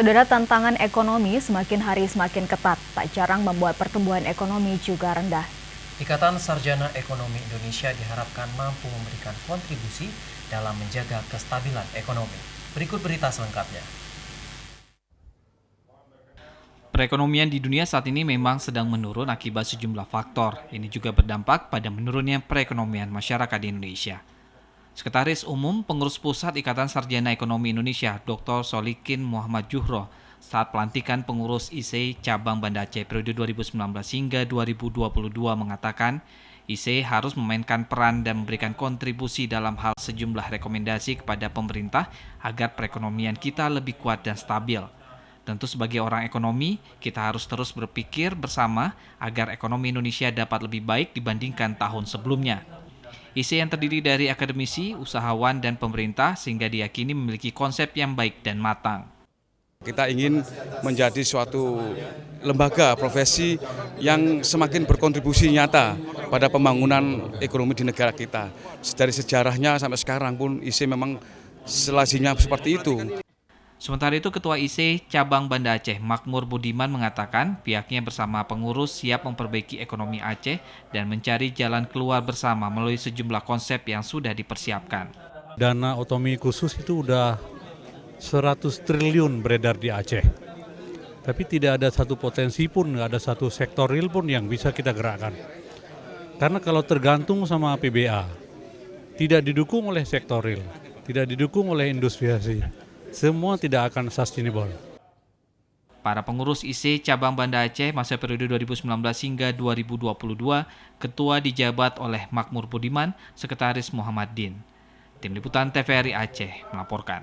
Saudara, tantangan ekonomi semakin hari semakin ketat, tak jarang membuat pertumbuhan ekonomi juga rendah. Ikatan Sarjana Ekonomi Indonesia diharapkan mampu memberikan kontribusi dalam menjaga kestabilan ekonomi. Berikut berita selengkapnya. Perekonomian di dunia saat ini memang sedang menurun akibat sejumlah faktor. Ini juga berdampak pada menurunnya perekonomian masyarakat di Indonesia. Sekretaris Umum Pengurus Pusat Ikatan Sarjana Ekonomi Indonesia, Dr. Solikin Muhammad Juhro, saat pelantikan pengurus IC Cabang Banda Aceh periode 2019 hingga 2022 mengatakan, IC harus memainkan peran dan memberikan kontribusi dalam hal sejumlah rekomendasi kepada pemerintah agar perekonomian kita lebih kuat dan stabil. Tentu sebagai orang ekonomi, kita harus terus berpikir bersama agar ekonomi Indonesia dapat lebih baik dibandingkan tahun sebelumnya. IC yang terdiri dari akademisi, usahawan, dan pemerintah sehingga diyakini memiliki konsep yang baik dan matang. Kita ingin menjadi suatu lembaga profesi yang semakin berkontribusi nyata pada pembangunan ekonomi di negara kita. Dari sejarahnya sampai sekarang pun IC memang selajinya seperti itu. Sementara itu, Ketua IC Cabang Banda Aceh, Makmur Budiman mengatakan pihaknya bersama pengurus siap memperbaiki ekonomi Aceh dan mencari jalan keluar bersama melalui sejumlah konsep yang sudah dipersiapkan. Dana otonomi khusus itu udah 100 triliun beredar di Aceh. Tapi tidak ada satu potensi pun, nggak ada satu sektor real pun yang bisa kita gerakkan. Karena kalau tergantung sama PBA, tidak didukung oleh sektor real, tidak didukung oleh industriasi, semua tidak akan sustainable. Para pengurus IC Cabang Banda Aceh masa periode 2019 hingga 2022, ketua dijabat oleh Makmur Budiman, sekretaris Muhammad Din. Tim Liputan TVRI Aceh melaporkan.